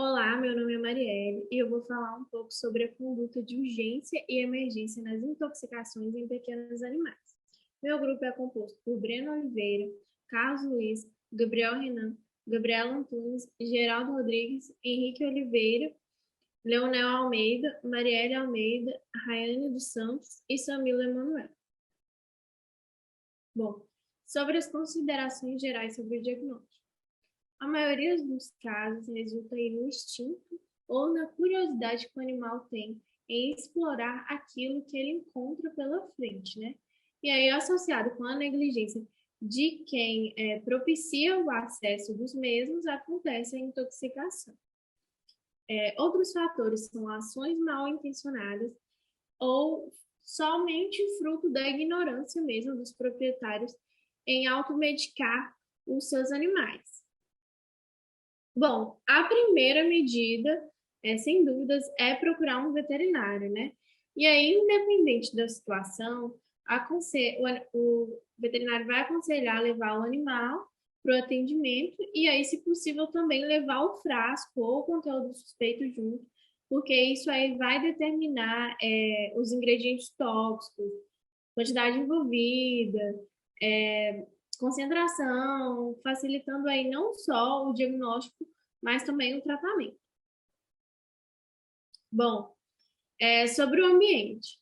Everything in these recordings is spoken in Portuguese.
Olá, meu nome é Marielle e eu vou falar um pouco sobre a conduta de urgência e emergência nas intoxicações em pequenos animais. Meu grupo é composto por Breno Oliveira, Carlos Luiz, Gabriel Renan, Gabriela Antunes, Geraldo Rodrigues, Henrique Oliveira, Leonel Almeida, Marielle Almeida, Raiane dos Santos e Samila Emanuel. Bom, sobre as considerações gerais sobre o diagnóstico. A maioria dos casos resulta no instinto ou na curiosidade que o animal tem em explorar aquilo que ele encontra pela frente, né? E aí, associado com a negligência de quem propicia o acesso dos mesmos, acontece a intoxicação. Outros fatores são ações mal intencionadas ou somente fruto da ignorância mesmo dos proprietários em automedicar os seus animais. Bom, a primeira medida, sem dúvidas, é procurar um veterinário, né? E aí, independente da situação, o veterinário vai aconselhar levar o animal para o atendimento e aí, se possível, também levar o frasco ou o conteúdo suspeito junto, porque isso aí vai determinar os ingredientes tóxicos, quantidade envolvida, é, concentração, facilitando aí não só o diagnóstico, mas também o tratamento. Bom, sobre o ambiente.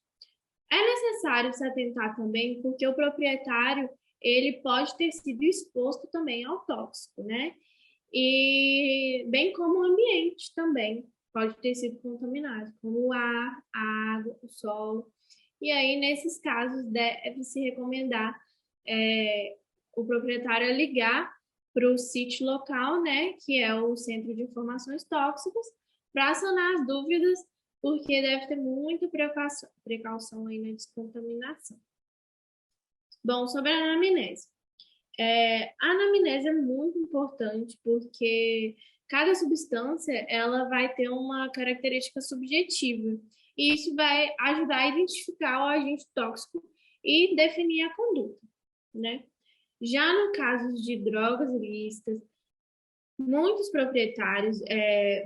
É necessário se atentar também, porque o proprietário ele pode ter sido exposto também ao tóxico, né? E bem como o ambiente também pode ter sido contaminado, como o ar, a água, o solo. E aí, nesses casos, deve-se recomendar é, o proprietário ligar para o sítio local, né, que é o Centro de Informações Tóxicas, para sanar as dúvidas, porque deve ter muita precaução aí na descontaminação. Bom, sobre a anamnese. A anamnese é muito importante porque cada substância ela vai ter uma característica subjetiva e isso vai ajudar a identificar o agente tóxico e definir a conduta, né? Já no caso de drogas ilícitas, muitos proprietários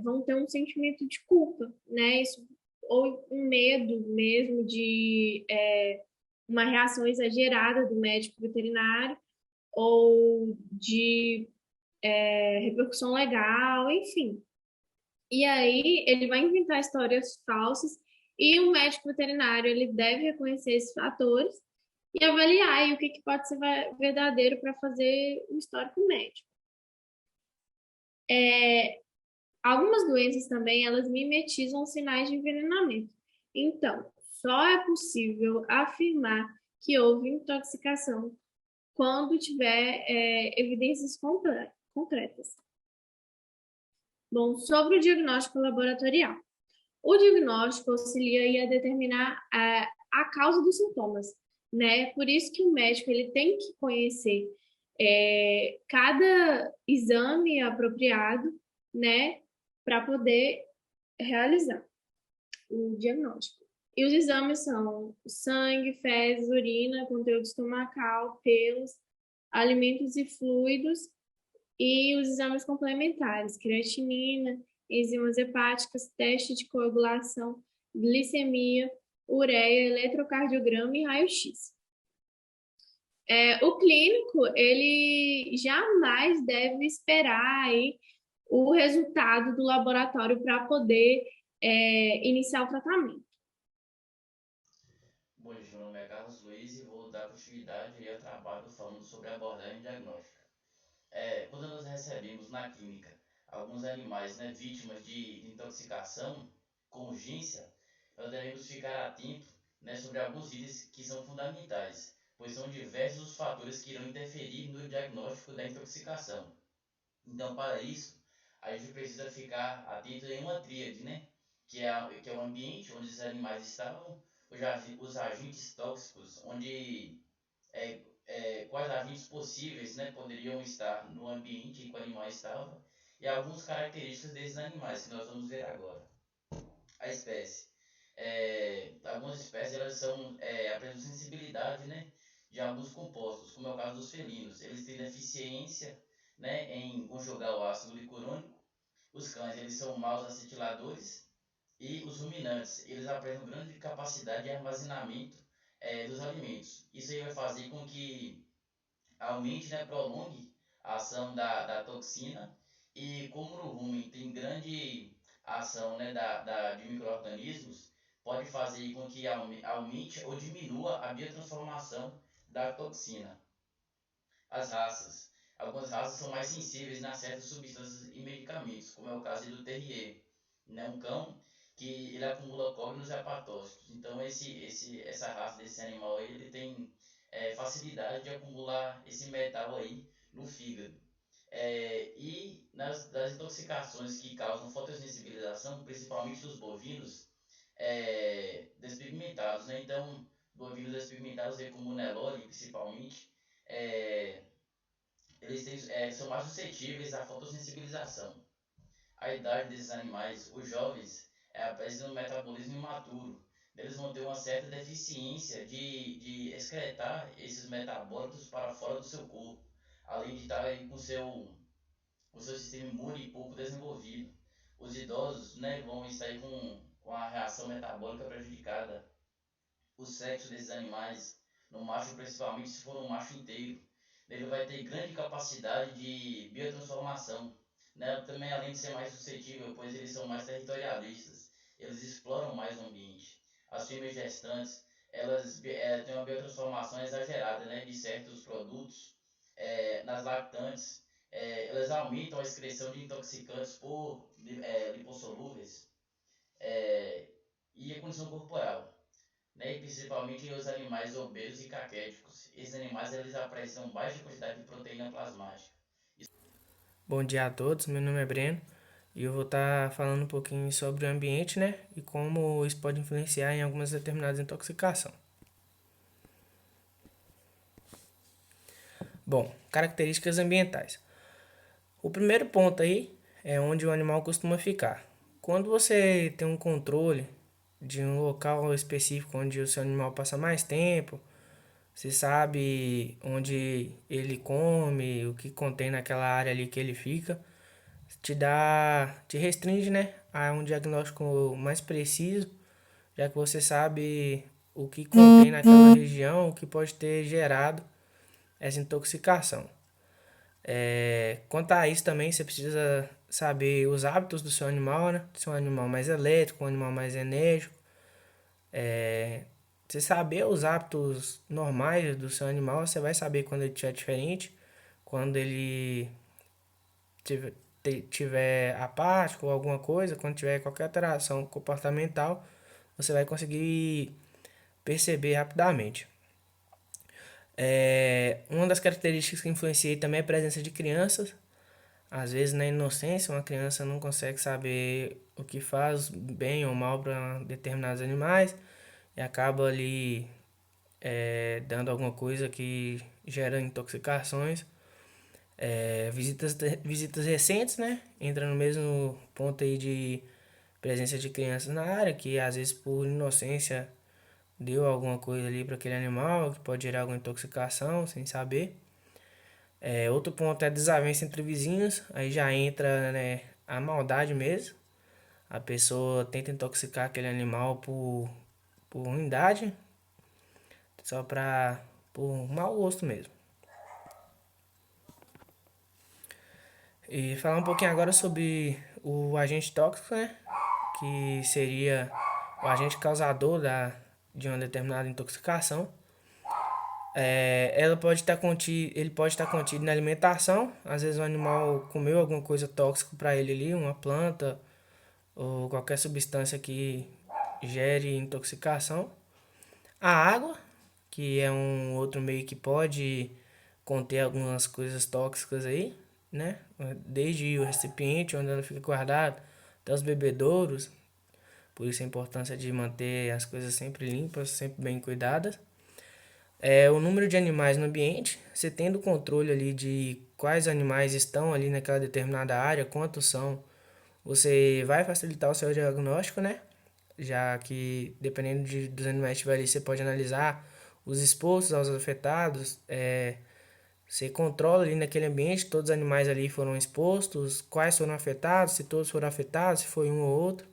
vão ter um sentimento de culpa, né? Isso, ou um medo mesmo de uma reação exagerada do médico veterinário ou de repercussão legal, enfim. E aí ele vai inventar histórias falsas e o médico veterinário ele deve reconhecer esses fatores e avaliar aí o que pode ser verdadeiro para fazer o histórico médico. Algumas doenças também elas mimetizam sinais de envenenamento. Então, só é possível afirmar que houve intoxicação quando tiver evidências concretas. Bom, sobre o diagnóstico laboratorial. O diagnóstico auxilia a determinar a causa dos sintomas, né? Por isso que o médico ele tem que conhecer cada exame apropriado, né? Para poder realizar o diagnóstico. E os exames são sangue, fezes, urina, conteúdo estomacal, pelos, alimentos e fluidos e os exames complementares, creatinina, enzimas hepáticas, teste de coagulação, glicemia, ureia, eletrocardiograma e raio-x. O clínico, ele jamais deve esperar aí o resultado do laboratório para poder iniciar o tratamento. Bom dia, meu nome é Carlos Luiz e vou dar continuidade aí ao trabalho falando sobre a abordagem diagnóstica. Quando nós recebemos na clínica alguns animais, né, vítimas de intoxicação com urgência, nós devemos ficar atentos, né, sobre alguns itens que são fundamentais, pois são diversos os fatores que irão interferir no diagnóstico da intoxicação. Então, para isso, a gente precisa ficar atento em uma tríade, né? Que é o ambiente onde os animais estavam, os agentes tóxicos, onde quais agentes possíveis, né, poderiam estar no ambiente em que o animal estava, e algumas características desses animais que nós vamos ver agora. A espécie. Algumas espécies elas apresentam sensibilidade, né, de alguns compostos, como é o caso dos felinos. Eles têm deficiência, né, em conjugar o ácido glicurônico, Os cães, eles são maus acetiladores e os ruminantes, eles apresentam grande capacidade de armazenamento dos alimentos. Isso aí vai fazer com que aumente, né, prolongue a ação da toxina. E como no rumen tem grande ação, né, de micro-organismos, pode fazer com que aumente ou diminua a biotransformação da toxina. As raças. Algumas raças são mais sensíveis a certas substâncias e medicamentos, como é o caso do Terrier, né? Um cão que ele acumula cognos e apatócitos. Então essa raça desse animal aí, ele tem facilidade de acumular esse metal aí no fígado. E das intoxicações que causam fotossensibilização, principalmente dos bovinos despigmentados, né? Então, bovinos despigmentados, como o Nelore, principalmente, é, são mais suscetíveis à fotossensibilização. A idade desses animais, os jovens, apresentam um metabolismo imaturo. Eles vão ter uma certa deficiência de excretar esses metabólitos para fora do seu corpo, além de estar aí com seu sistema imune pouco desenvolvido. Os idosos, né, vão estar aí com a reação metabólica prejudicada. O sexo desses animais, no macho principalmente, se for um macho inteiro, ele vai ter grande capacidade de biotransformação, né? Também além de ser mais suscetível, pois eles são mais territorialistas, eles exploram mais o ambiente. As fêmeas gestantes, elas têm uma biotransformação exagerada, né, de certos produtos. Nas lactantes, elas aumentam a excreção de intoxicantes por lipossolúveis e a condição corporal, né, e principalmente os animais obesos e caquéticos. Esses animais eles apresentam baixa quantidade de proteína plasmática. Bom dia a todos, meu nome é Breno e eu vou estar falando um pouquinho sobre o ambiente, né? E como isso pode influenciar em algumas determinadas intoxicações. Bom, características ambientais. O primeiro ponto aí é onde o animal costuma ficar. Quando você tem um controle de um local específico onde o seu animal passa mais tempo, você sabe onde ele come, o que contém naquela área ali que ele fica, te restringe, né, a um diagnóstico mais preciso, já que você sabe o que contém naquela região, o que pode ter gerado essa intoxicação. Quanto a isso também, você precisa saber os hábitos do seu animal, né? Se é um animal mais elétrico, um animal mais enérgico. Você saber os hábitos normais do seu animal, você vai saber quando ele estiver diferente, quando ele tiver, tiver apático ou alguma coisa, quando tiver qualquer alteração comportamental, você vai conseguir perceber rapidamente. Uma das características que influenciei também é a presença de crianças. Às vezes, na inocência, uma criança não consegue saber o que faz bem ou mal para determinados animais e acaba ali dando alguma coisa que gera intoxicações. Visitas recentes, né? Entra no mesmo ponto aí de presença de crianças na área, que às vezes por inocência deu alguma coisa ali para aquele animal, que pode gerar alguma intoxicação sem saber. Outro ponto é a desavença entre vizinhos, aí já entra, né, a maldade mesmo. A pessoa tenta intoxicar aquele animal por ruindade, só por mau gosto mesmo. E falar um pouquinho agora sobre o agente tóxico, né? Que seria o agente causador de uma determinada intoxicação. Ela pode estar contido, ele pode estar contido na alimentação. Às vezes o animal comeu alguma coisa tóxica para ele ali, uma planta ou qualquer substância que gere intoxicação. A água, que é um outro meio que pode conter algumas coisas tóxicas aí, né? Desde o recipiente onde ela fica guardada até os bebedouros. Por isso a importância de manter as coisas sempre limpas, sempre bem cuidadas. O número de animais no ambiente, você tendo controle ali de quais animais estão ali naquela determinada área, quantos são, você vai facilitar o seu diagnóstico, né? Já que dependendo dos animais que estiver ali, você pode analisar os expostos aos afetados, Você controla ali naquele ambiente, todos os animais ali foram expostos, quais foram afetados, se todos foram afetados, se foi um ou outro.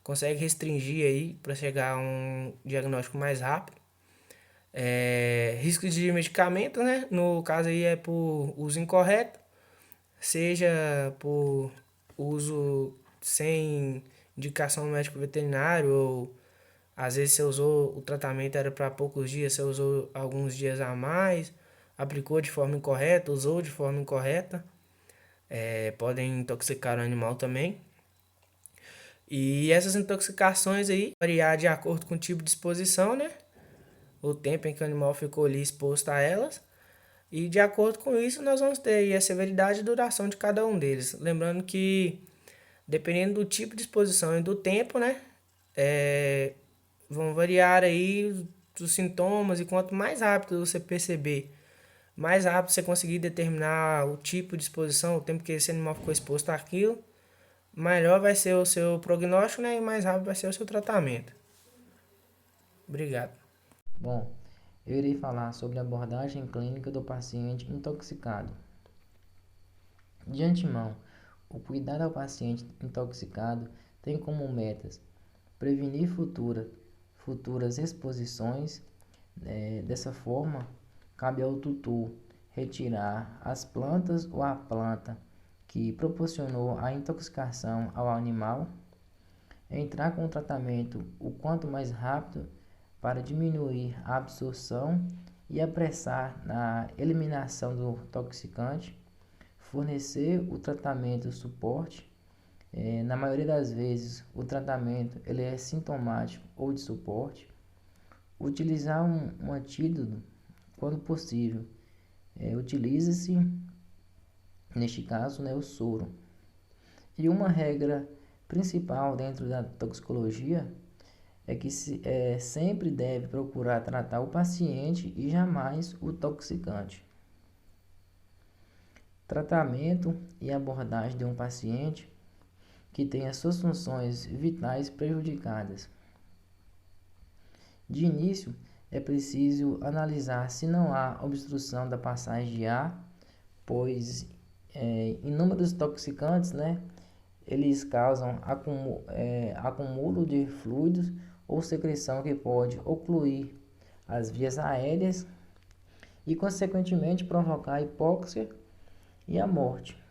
Consegue restringir aí para chegar a um diagnóstico mais rápido. Risco de medicamento, né? No caso aí é por uso incorreto, seja por uso sem indicação do médico veterinário, ou às vezes você usou o tratamento era para poucos dias, você usou alguns dias a mais, aplicou de forma incorreta, usou de forma incorreta, podem intoxicar o animal também. E essas intoxicações aí variar de acordo com o tipo de exposição, né? O tempo em que o animal ficou ali exposto a elas. E de acordo com isso, nós vamos ter aí a severidade e duração de cada um deles. Lembrando que, dependendo do tipo de exposição e do tempo, né? Vão variar aí os sintomas, e quanto mais rápido você perceber, mais rápido você conseguir determinar o tipo de exposição, o tempo que esse animal ficou exposto àquilo, melhor vai ser o seu prognóstico, né? E mais rápido vai ser o seu tratamento. Obrigado. Bom, eu irei falar sobre a abordagem clínica do paciente intoxicado. De antemão, o cuidado ao paciente intoxicado tem como metas prevenir futuras exposições. Dessa forma, cabe ao tutor retirar as plantas ou a planta que proporcionou a intoxicação ao animal, entrar com o tratamento o quanto mais rápido para diminuir a absorção e apressar na eliminação do toxicante, fornecer o tratamento suporte. Na maioria das vezes, o tratamento ele é sintomático ou de suporte. Utilizar um antídoto quando possível. Utiliza-se, neste caso, né, o soro. E uma regra principal dentro da toxicologia é que sempre deve procurar tratar o paciente e jamais o toxicante. Tratamento e abordagem de um paciente que tenha suas funções vitais prejudicadas. De início, é preciso analisar se não há obstrução da passagem de ar, pois inúmeros toxicantes, né, eles causam acúmulo de fluidos ou secreção que pode ocluir as vias aéreas e, consequentemente, provocar a hipóxia e a morte.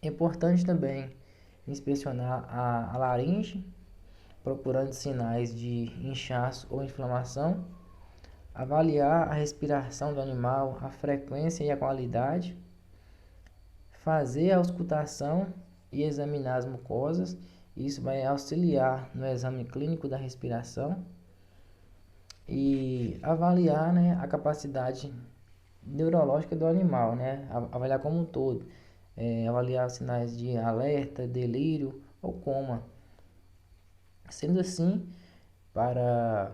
É importante também inspecionar a laringe, procurando sinais de inchaço ou inflamação, avaliar a respiração do animal, a frequência e a qualidade, fazer a auscultação e examinar as mucosas. Isso vai auxiliar no exame clínico da respiração e avaliar, né, a capacidade neurológica do animal, né, avaliar como um todo, avaliar sinais de alerta, delírio ou coma. Sendo assim, para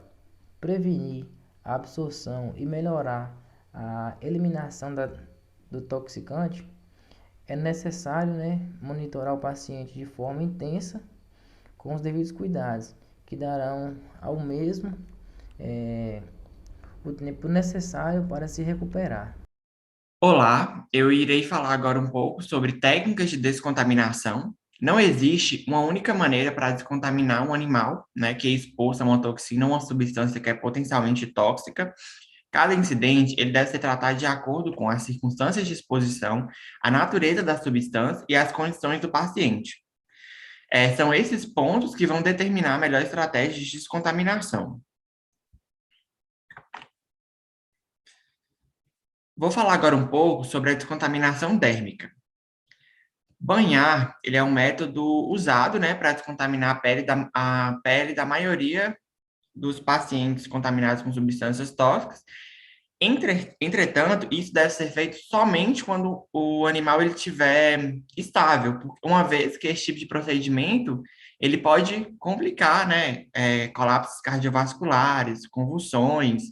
prevenir a absorção e melhorar a eliminação do toxicante, é necessário, né, monitorar o paciente de forma intensa com os devidos cuidados, que darão ao mesmo o tempo necessário para se recuperar. Olá, eu irei falar agora um pouco sobre técnicas de descontaminação. Não existe uma única maneira para descontaminar um animal, né, que é exposto a uma toxina ou uma substância que é potencialmente tóxica. Cada incidente ele deve ser tratado de acordo com as circunstâncias de exposição, a natureza da substância e as condições do paciente. São esses pontos que vão determinar a melhor estratégia de descontaminação. Vou falar agora um pouco sobre a descontaminação térmica. Banhar, ele é um método usado, né, para descontaminar a pele da maioria dos pacientes contaminados com substâncias tóxicas. Entretanto, isso deve ser feito somente quando o animal ele estiver estável, uma vez que esse tipo de procedimento ele pode complicar, né, colapsos cardiovasculares, convulsões.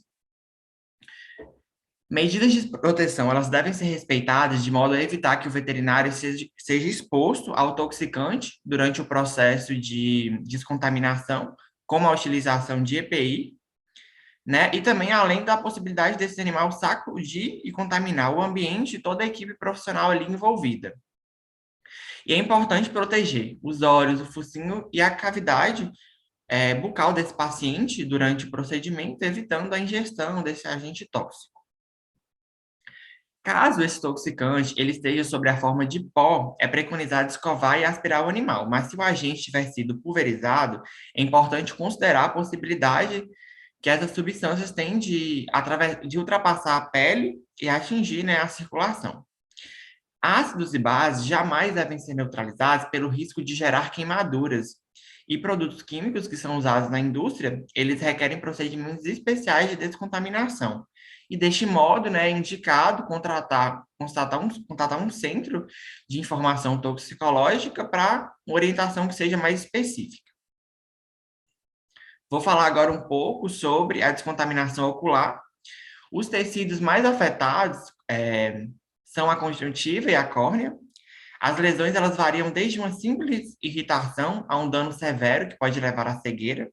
Medidas de proteção, elas devem ser respeitadas de modo a evitar que o veterinário seja exposto ao toxicante durante o processo de descontaminação, como a utilização de EPI. né? E também além da possibilidade desse animal sacudir e contaminar o ambiente e toda a equipe profissional ali envolvida. E é importante proteger os olhos, o focinho e a cavidade bucal desse paciente durante o procedimento, evitando a ingestão desse agente tóxico. Caso esse toxicante ele esteja sob a forma de pó, é preconizado escovar e aspirar o animal. Mas se o agente tiver sido pulverizado, é importante considerar a possibilidade que essas substâncias têm de ultrapassar a pele e atingir, né, a circulação. Ácidos e bases jamais devem ser neutralizados pelo risco de gerar queimaduras. E produtos químicos que são usados na indústria, eles requerem procedimentos especiais de descontaminação. E deste modo, né, é indicado contatar um centro de informação toxicológica para uma orientação que seja mais específica. Vou falar agora um pouco sobre a descontaminação ocular. Os tecidos mais afetados são a conjuntiva e a córnea. As lesões elas variam desde uma simples irritação a um dano severo, que pode levar à cegueira.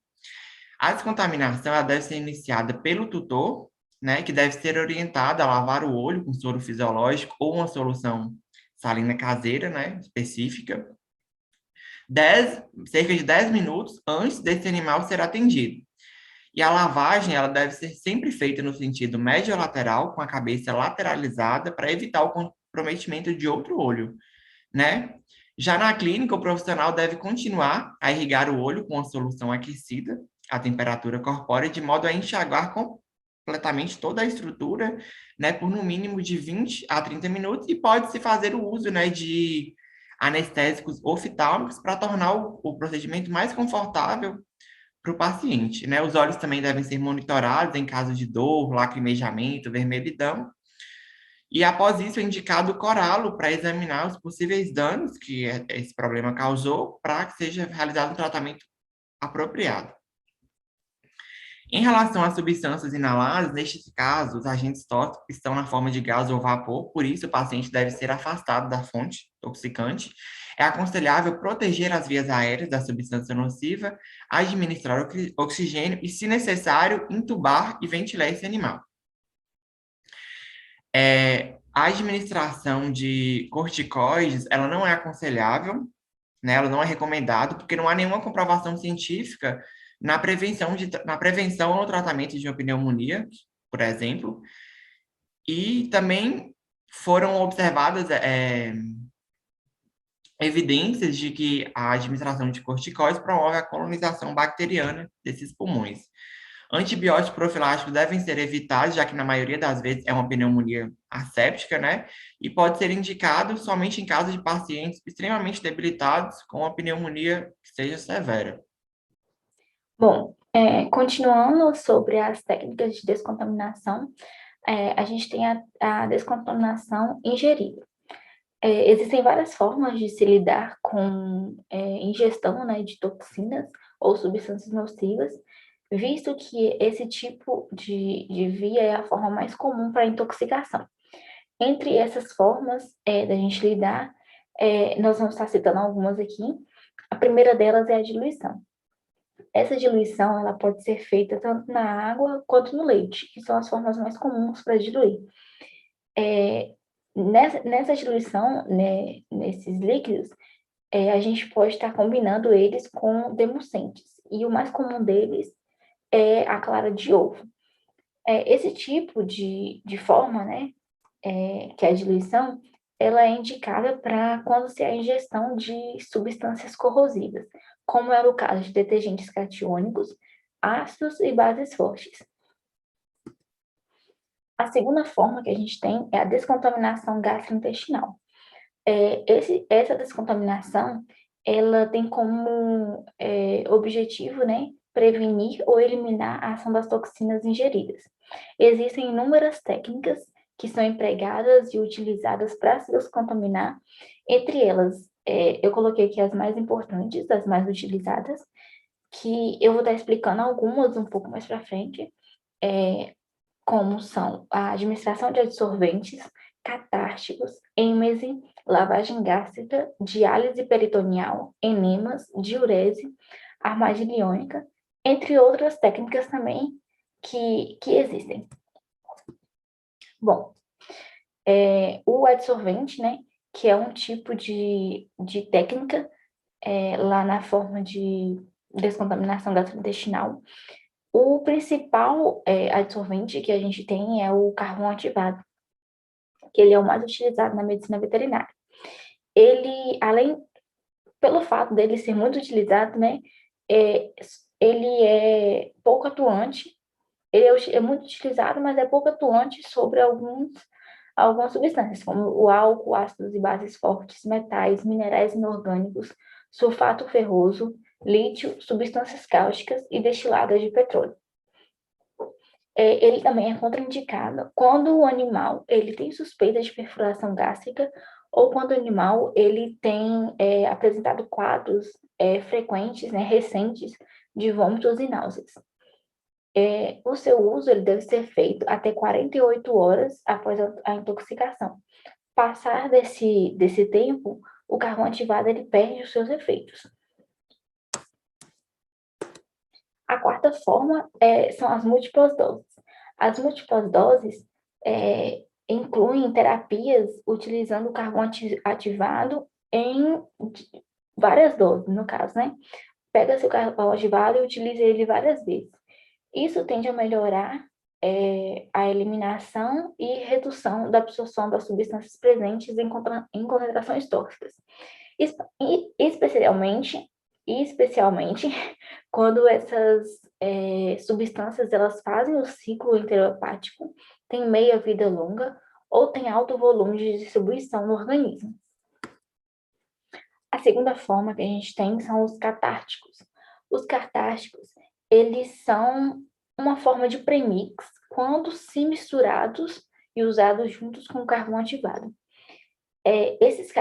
A descontaminação ela deve ser iniciada pelo tutor, né, que deve ser orientado a lavar o olho com soro fisiológico ou uma solução salina caseira, né, específica, cerca de 10 minutos antes desse animal ser atendido. E a lavagem ela deve ser sempre feita no sentido médio-lateral, com a cabeça lateralizada, para evitar o comprometimento de outro olho, né? Já na clínica, o profissional deve continuar a irrigar o olho com a solução aquecida, a temperatura corpórea, de modo a enxaguar completamente toda a estrutura, né, por no mínimo de 20 a 30 minutos, e pode-se fazer o uso, né, de anestésicos oftálmicos para tornar o procedimento mais confortável para o paciente, né? Os olhos também devem ser monitorados em caso de dor, lacrimejamento, vermelhidão. E após isso, é indicado o coralo para examinar os possíveis danos que esse problema causou, para que seja realizado um tratamento apropriado. Em relação às substâncias inaladas, nestes casos, os agentes tóxicos estão na forma de gás ou vapor, por isso o paciente deve ser afastado da fonte toxicante. É aconselhável proteger as vias aéreas da substância nociva, administrar oxigênio e, se necessário, entubar e ventilar esse animal. A administração de corticoides, ela não é aconselhável, né? Ela não é recomendada, porque não há nenhuma comprovação científica na prevenção ou no tratamento de uma pneumonia, por exemplo. E também foram observadas evidências de que a administração de corticoides promove a colonização bacteriana desses pulmões. Antibióticos profiláticos devem ser evitados, já que na maioria das vezes é uma pneumonia asséptica, né? E pode ser indicado somente em caso de pacientes extremamente debilitados com uma pneumonia que seja severa. Bom, continuando sobre as técnicas de descontaminação, a gente tem a descontaminação ingerida. Existem várias formas de se lidar com ingestão, né, de toxinas ou substâncias nocivas, visto que esse tipo de via é a forma mais comum para intoxicação. Entre essas formas da gente lidar, nós vamos estar citando algumas aqui. A primeira delas é a diluição. Essa diluição ela pode ser feita tanto na água quanto no leite, que são as formas mais comuns para diluir. Nessa diluição, né, nesses líquidos, a gente pode estar combinando eles com demulcentes, e o mais comum deles é a clara de ovo. Esse tipo de forma, né, que é a diluição, ela é indicada para quando se há ingestão de substâncias corrosivas, como é o caso de detergentes catiônicos, ácidos e bases fortes. A segunda forma que a gente tem é a descontaminação gastrointestinal. Essa descontaminação, ela tem como objetivo, né, prevenir ou eliminar a ação das toxinas ingeridas. Existem inúmeras técnicas que são empregadas e utilizadas para se descontaminar. Entre elas, eu coloquei aqui as mais importantes, as mais utilizadas, que eu vou estar explicando algumas um pouco mais para frente, como são a administração de adsorventes, catárticos, êmese, lavagem gástrica, diálise peritoneal, enemas, diurese, armadilhônica, entre outras técnicas também que existem. Bom, o adsorvente, né, que é um tipo de técnica lá na forma de descontaminação gastrointestinal. O principal adsorvente que a gente tem é o carvão ativado, que ele é o mais utilizado na medicina veterinária. Ele, pelo fato dele ser muito utilizado, né, ele é pouco atuante, ele é muito utilizado, mas é pouco atuante sobre algumas substâncias, como o álcool, ácidos e bases fortes, metais, minerais inorgânicos, sulfato ferroso, lítio, substâncias cáusticas e destiladas de petróleo. Ele também é contraindicado quando o animal ele tem suspeita de perfuração gástrica ou quando o animal ele tem apresentado quadros frequentes, né, recentes, de vômitos e náuseas. O seu uso ele deve ser feito até 48 horas após a intoxicação. Passar desse tempo, o carvão ativado ele perde os seus efeitos. A quarta forma são as múltiplas doses. As múltiplas doses incluem terapias utilizando o carvão ativado em várias doses, no caso, né? Pega-se o carvão ativado e utiliza ele várias vezes. Isso tende a melhorar a eliminação e redução da absorção das substâncias presentes em concentrações tóxicas. Especialmente quando essas substâncias elas fazem o ciclo enterohepático, têm meia-vida longa ou têm alto volume de distribuição no organismo. A segunda forma que a gente tem são os catárticos. Os catárticos, eles são uma forma de premix quando se misturados e usados juntos com o carvão ativado. Esses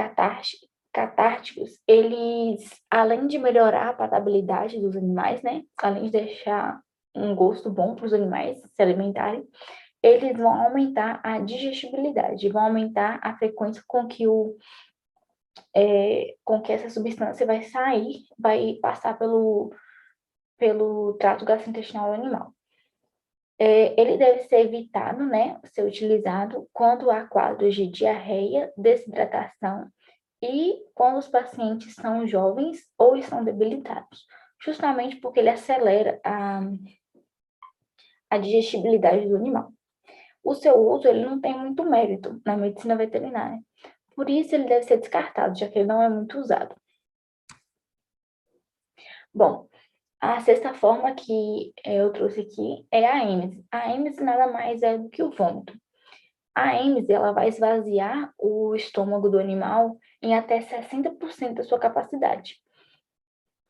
catárticos, eles, além de melhorar a palatabilidade dos animais, né, além de deixar um gosto bom para os animais se alimentarem, eles vão aumentar a digestibilidade, vão aumentar a frequência com que essa substância vai passar pelo trato gastrointestinal do animal. Ele deve ser evitado, né, ser utilizado quando há quadros de diarreia, desidratação e quando os pacientes são jovens ou estão debilitados, justamente porque ele acelera a digestibilidade do animal. O seu uso ele não tem muito mérito na medicina veterinária, por isso ele deve ser descartado, já que ele não é muito usado. Bom, a sexta forma que eu trouxe aqui é a êmese. A êmese nada mais é do que o vômito. A êmese, ela vai esvaziar o estômago do animal em até 60% da sua capacidade.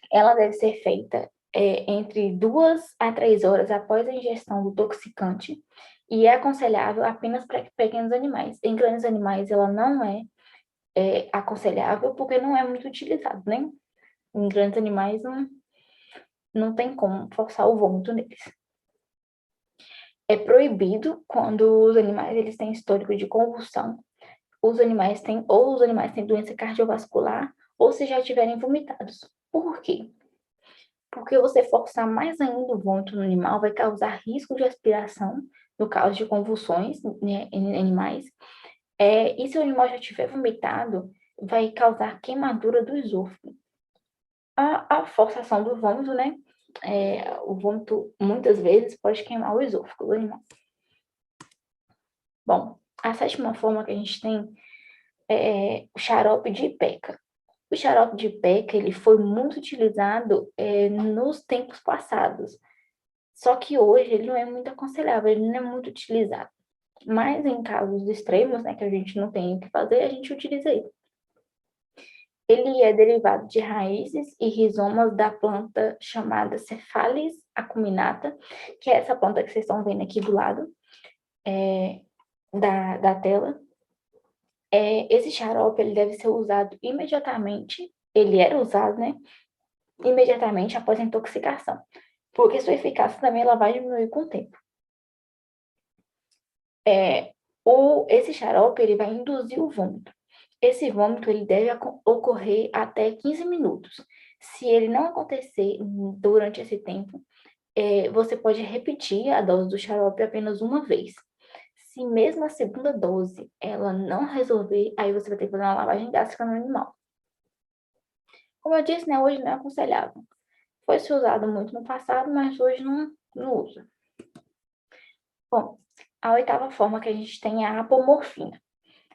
Ela deve ser feita entre 2 a 3 horas após a ingestão do toxicante e é aconselhável apenas para pequenos animais. Em grandes animais, ela não é aconselhável porque não é muito utilizado, né? Em grandes animais, não tem como forçar o vômito neles. É proibido quando os animais eles têm histórico de convulsão, os animais têm doença cardiovascular ou se já tiverem vomitados. Por quê? Porque você forçar mais ainda o vômito no animal vai causar risco de aspiração, no caso de convulsões, né, em animais. E se o animal já tiver vomitado, vai causar queimadura do esôfago. A forçação do vômito, né? O vômito, muitas vezes, pode queimar o esôfago do animal. Bom, a sétima forma que a gente tem é o xarope de Ipeca. O xarope de Ipeca, ele foi muito utilizado nos tempos passados. Só que hoje ele não é muito aconselhável, ele não é muito utilizado. Mas em casos extremos, né, que a gente não tem o que fazer, a gente utiliza ele. Ele é derivado de raízes e rizomas da planta chamada Cephalis acuminata, que é essa planta que vocês estão vendo aqui do lado da tela. Esse xarope ele deve ser usado imediatamente, ele era usado, né, imediatamente após a intoxicação, porque sua eficácia também ela vai diminuir com o tempo. Esse xarope ele vai induzir o vômito. Esse vômito ele deve ocorrer até 15 minutos. Se ele não acontecer durante esse tempo, você pode repetir a dose do xarope apenas uma vez. Se mesmo a segunda dose ela não resolver, aí você vai ter que fazer uma lavagem gástrica no animal. Como eu disse, né, hoje não é aconselhável. Foi se usado muito no passado, mas hoje não usa. Bom, a oitava forma que a gente tem é a apomorfina.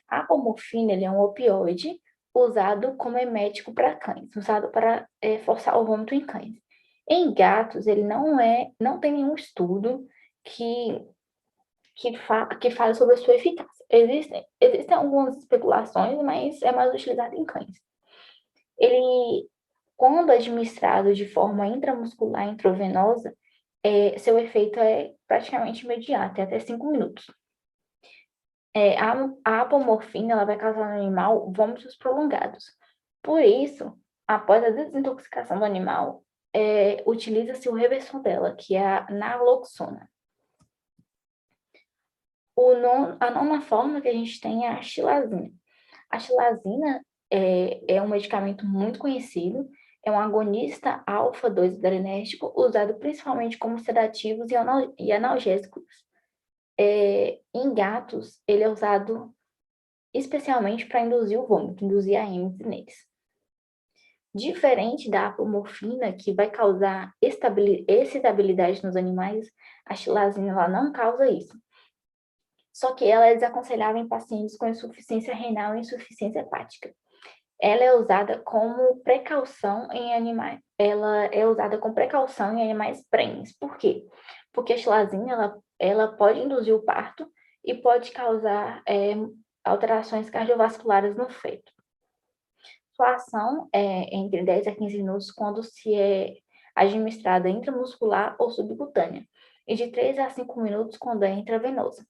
A apomorfina ele é um opioide usado como emético para cães, usado para forçar o vômito em cães. Em gatos, ele não tem nenhum estudo que fale sobre a sua eficácia. Existem algumas especulações, mas é mais utilizado em cães. Ele, quando administrado de forma intramuscular intravenosa, seu efeito é praticamente imediato, é até 5 minutos. A apomorfina ela vai causar no animal vômitos prolongados. Por isso, após a desintoxicação do animal, utiliza-se o reversor dela, que é a naloxona. A nona forma que a gente tem é a xilazina. A xilazina é um medicamento muito conhecido, é um agonista alfa-2-adrenérgico usado principalmente como sedativos e analgésicos. Em gatos, ele é usado especialmente para induzir o vômito, induzir a êmese neles. Diferente da apomorfina, que vai causar excitabilidade nos animais, a xilazina ela não causa isso. Só que ela é desaconselhável em pacientes com insuficiência renal e insuficiência hepática. Ela é usada como precaução em animais. Ela é usada com precaução em animais prenhes. Por quê? Porque a xilazina ela pode induzir o parto e pode causar alterações cardiovasculares no feto. Sua ação é entre 10 a 15 minutos quando se é administrada intramuscular ou subcutânea, e de 3 a 5 minutos quando é intravenosa.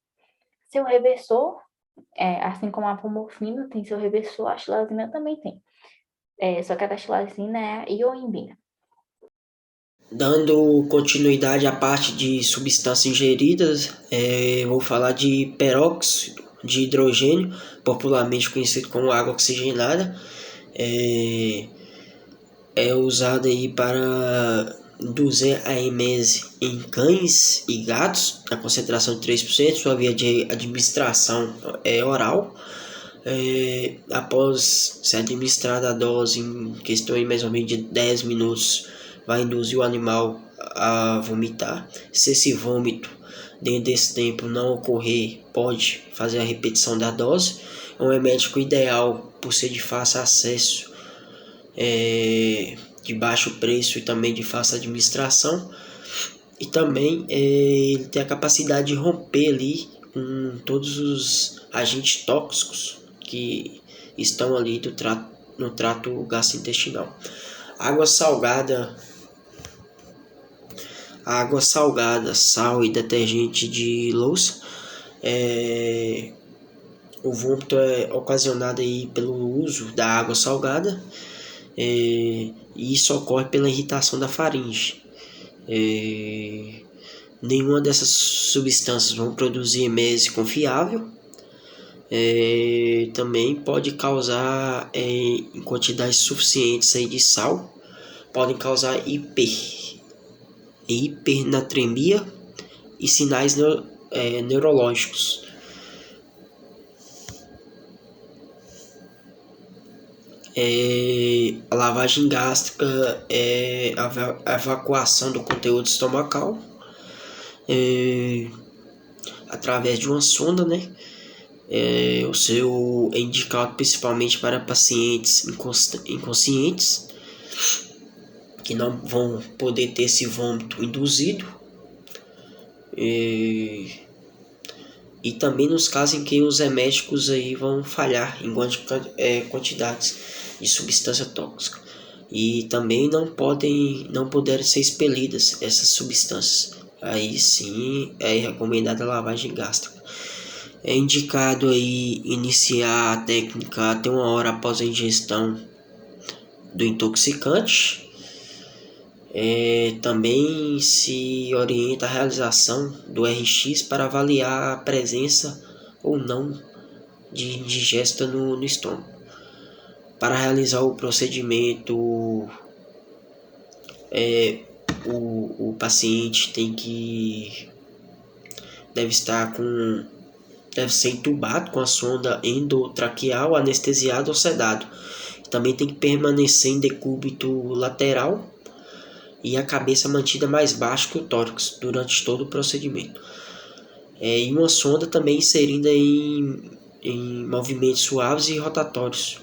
Seu reversor, assim como a apomorfina tem seu reversor, a xilazina também tem. Só que a da xilazina é a ioimbina. Dando continuidade à parte de substâncias ingeridas, vou falar de peróxido de hidrogênio, popularmente conhecido como água oxigenada. É usado aí para induzir a emese em cães e gatos, na concentração de 3%, sua via de administração é oral. Após ser administrada a dose em questão de mais ou menos de 10 minutos, vai induzir o animal a vomitar. Se esse vômito dentro desse tempo não ocorrer, pode fazer a repetição da dose. É um remédio ideal por ser de fácil acesso, de baixo preço e também de fácil administração. E também ele tem a capacidade de romper ali com todos os agentes tóxicos que estão ali no trato gastrointestinal. Água salgada, sal e detergente de louça. O vômito é ocasionado aí pelo uso da água salgada, e isso ocorre pela irritação da faringe. Nenhuma dessas substâncias vão produzir emese confiável. Também pode causar, em quantidades suficientes aí de sal, podem causar hipernatremia e sinais neurológicos. A lavagem gástrica é a evacuação do conteúdo estomacal através de uma sonda, né? O seu é indicado principalmente para pacientes inconscientes que não vão poder ter esse vômito induzido, e também nos casos em que os eméticos aí vão falhar em grandes quantidades de substância tóxica, e também não poderem ser expelidas essas substâncias. Aí sim é recomendada a lavagem gástrica. É indicado aí iniciar a técnica até 1 hora após a ingestão do intoxicante. Também se orienta a realização do RX para avaliar a presença ou não de indigesta no estômago. Para realizar o procedimento o paciente deve ser entubado com a sonda endotraqueal, anestesiado ou sedado. Também tem que permanecer em decúbito lateral e a cabeça mantida mais baixa que o tórax durante todo o procedimento. E uma sonda também inserida em movimentos suaves e rotatórios,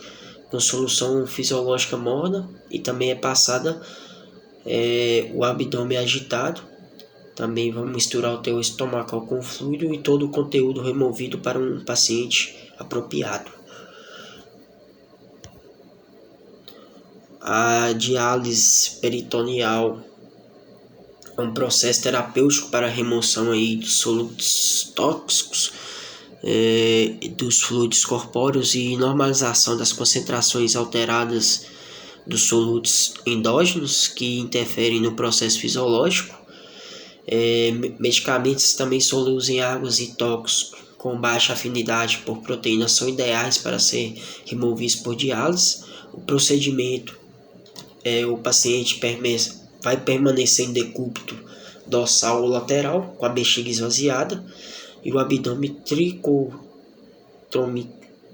com solução fisiológica morna, e também é passada o abdômen agitado. Também vamos misturar o teu estomacal com o fluido e todo o conteúdo removido para um paciente apropriado. A diálise peritoneal é um processo terapêutico para a remoção aí dos solutos tóxicos, dos fluidos corpóreos e normalização das concentrações alteradas dos solutos endógenos que interferem no processo fisiológico. Medicamentos também solúveis em águas e tóxicos com baixa afinidade por proteínas são ideais para ser removidos por diálise. O procedimento, o paciente vai permanecer em decúbito dorsal ou lateral, com a bexiga esvaziada e o abdômen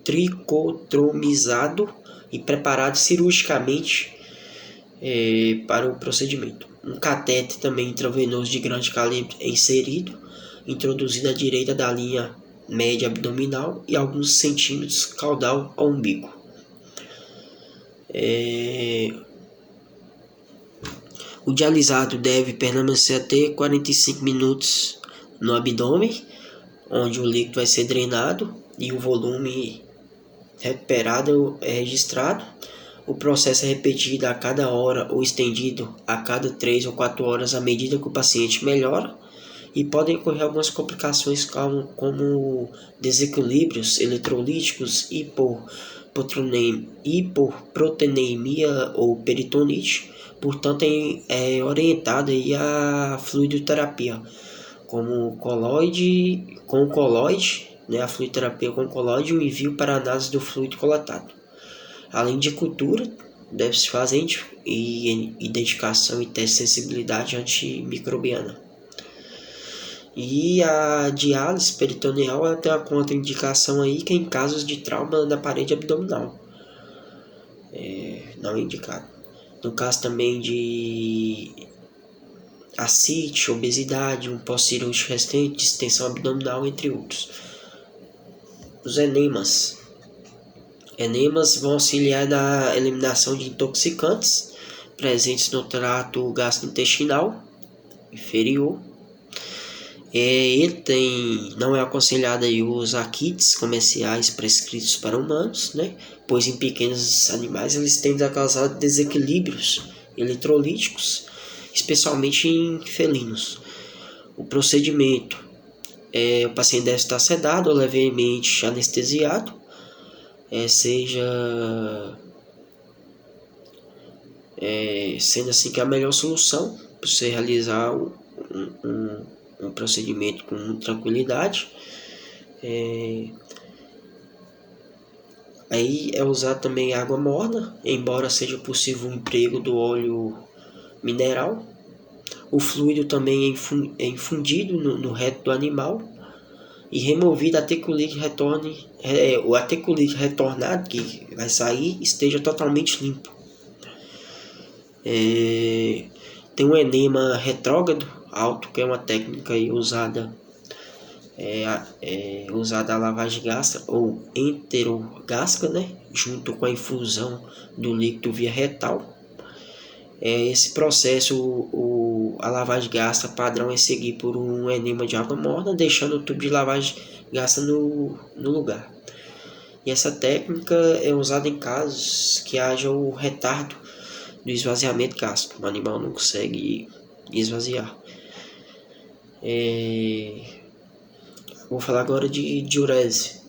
tricotomizado e preparado cirurgicamente para o procedimento. Um catéter também intravenoso de grande calibre é inserido, introduzido à direita da linha média abdominal e alguns centímetros caudal ao umbigo. O dialisado deve permanecer até 45 minutos no abdômen, onde o líquido vai ser drenado e o volume recuperado é registrado. O processo é repetido a cada hora ou estendido a cada 3 ou 4 horas à medida que o paciente melhora, e podem ocorrer algumas complicações como desequilíbrios eletrolíticos, hipoproteinemia ou peritonite. Portanto, é orientada aí a fluidoterapia com colóide, a fluidoterapia com colóide e o envio para análise do fluido coletado. Além de cultura, deve-se fazer identificação e teste de sensibilidade antimicrobiana. E a diálise peritoneal tem uma contraindicação aí, que é em casos de trauma da parede abdominal. Não é indicado. No caso também de ascite, obesidade, um pós-cirúrgico recente, distensão abdominal, entre outros. Os enemas. Enemas vão auxiliar na eliminação de intoxicantes presentes no trato gastrointestinal inferior. Não é aconselhado usar kits comerciais prescritos para humanos, pois em pequenos animais eles tendem a causar desequilíbrios eletrolíticos, especialmente em felinos. O procedimento: o paciente deve estar sedado ou levemente anestesiado, sendo assim que a melhor solução para você realizar um procedimento com tranquilidade. Aí é usar também água morna, embora seja possível o emprego do óleo mineral. O fluido também é infundido no reto do animal e removido até que o líquido retornado que vai sair esteja totalmente limpo. Tem um enema retrógrado alto, que é uma técnica aí usada a lavagem gástrica ou enterogástrica, junto com a infusão do líquido via retal. Esse processo, a lavagem gástrica padrão é seguir por um enema de água morna, deixando o tubo de lavagem gástrica no lugar. E essa técnica é usada em casos que haja o retardo do esvaziamento gástrico. O animal não consegue esvaziar. Vou falar agora de diurese.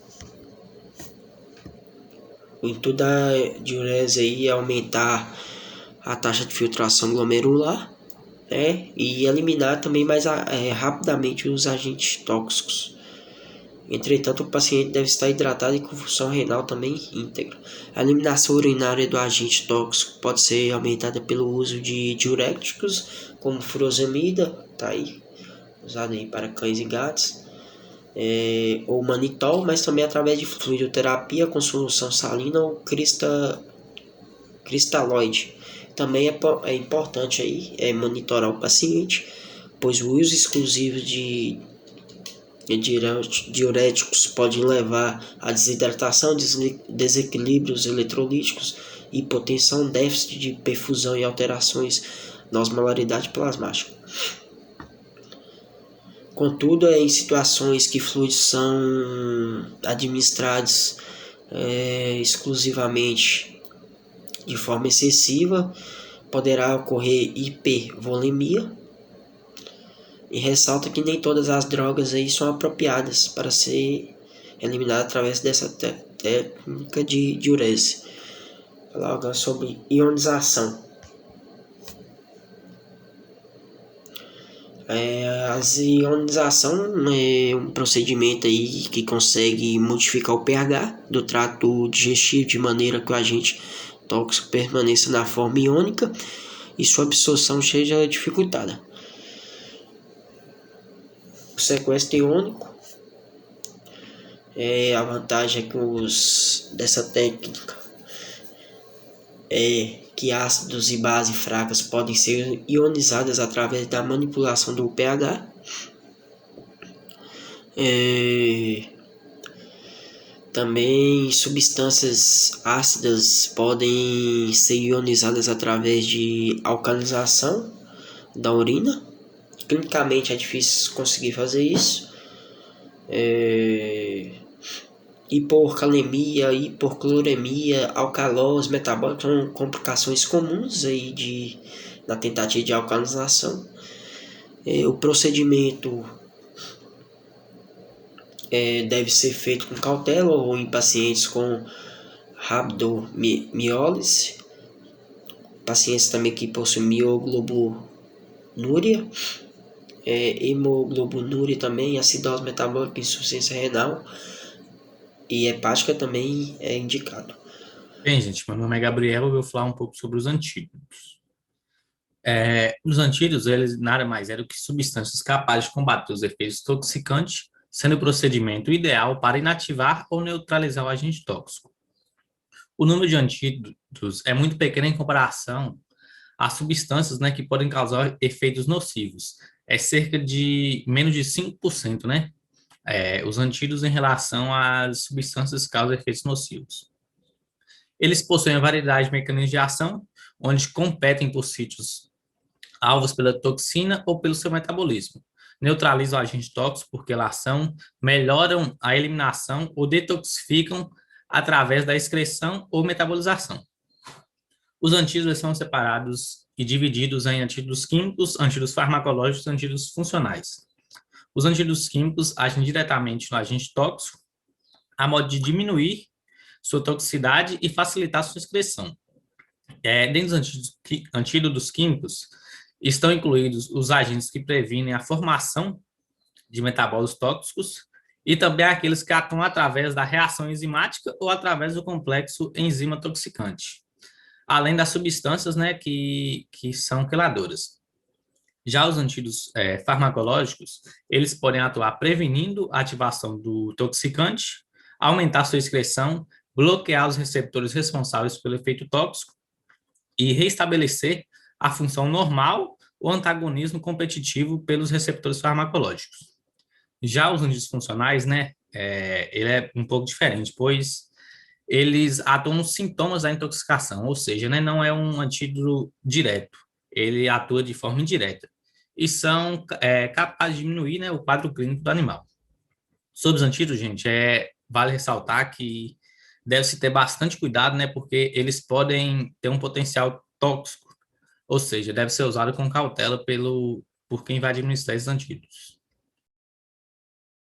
O intuito da diurese aí é aumentar a taxa de filtração glomerular, e eliminar também mais rapidamente os agentes tóxicos. Entretanto, o paciente deve estar hidratado e com função renal também íntegra. A eliminação urinária do agente tóxico pode ser aumentada pelo uso de diuréticos, como furosemida, tá aí, usado aí para cães e gatos, ou manitol, mas também através de fluidoterapia com solução salina ou cristalóide. Também é importante aí monitorar o paciente, pois o uso exclusivo de diuréticos pode levar à desidratação, desequilíbrios eletrolíticos, hipotensão, déficit de perfusão e alterações na osmolaridade plasmática. Contudo, em situações que fluidos são administrados exclusivamente de forma excessiva, poderá ocorrer hipervolemia. E ressalta que nem todas as drogas aí são apropriadas para ser eliminadas através dessa técnica de diurese. Falar agora sobre ionização. A ionização é um procedimento aí que consegue modificar o pH do trato digestivo de maneira que o agente tóxico permaneça na forma iônica e sua absorção seja dificultada. O sequestro iônico, a vantagem é que dessa técnica é que ácidos e bases fracas podem ser ionizadas através da manipulação do pH. Também substâncias ácidas podem ser ionizadas através de alcalinização da urina. Clinicamente é difícil conseguir fazer isso. Hiporcalemia, hiporcloremia, alcalose metabólica são complicações comuns aí na tentativa de alcalinização. O procedimento deve ser feito com cautela ou em pacientes com rabdomiólise, pacientes também que possuem mioglobinúria, hemoglobinúria também, acidose metabólica, insuficiência renal e hepática também é indicado. Bem, gente, meu nome é Gabriel e eu vou falar um pouco sobre os antídotos. Os antídotos, eles nada mais é do que substâncias capazes de combater os efeitos toxicantes, sendo o procedimento ideal para inativar ou neutralizar o agente tóxico. O número de antídotos é muito pequeno em comparação às substâncias, né, que podem causar efeitos nocivos. É cerca de menos de 5%, né? Os antídotos em relação às substâncias que causam efeitos nocivos. Eles possuem uma variedade de mecanismos de ação, onde competem por sítios alvos pela toxina ou pelo seu metabolismo. Neutralizam o agente tóxico por quelação, melhoram a eliminação ou detoxificam através da excreção ou metabolização. Os antídotos são separados e divididos em antídotos químicos, antídotos farmacológicos e antídotos funcionais. Os antídotos químicos agem diretamente no agente tóxico, a modo de diminuir sua toxicidade e facilitar sua excreção. Dentro dos antídotos químicos, estão incluídos os agentes que previnem a formação de metabólitos tóxicos e também aqueles que atuam através da reação enzimática ou através do complexo enzima toxicante, além das substâncias, né, que são queladoras. Já os antídotos farmacológicos, eles podem atuar prevenindo a ativação do toxicante, aumentar sua excreção, bloquear os receptores responsáveis pelo efeito tóxico e restabelecer a função normal ou antagonismo competitivo pelos receptores farmacológicos. Já os antídotos funcionais, né, ele é um pouco diferente, pois eles atuam nos sintomas da intoxicação, ou seja, né, não é um antídoto direto, ele atua de forma indireta e são capazes de diminuir, né, o quadro clínico do animal. Sobre os antídotos, gente, vale ressaltar que deve-se ter bastante cuidado, né, porque eles podem ter um potencial tóxico, ou seja, deve ser usado com cautela por quem vai administrar esses antídotos.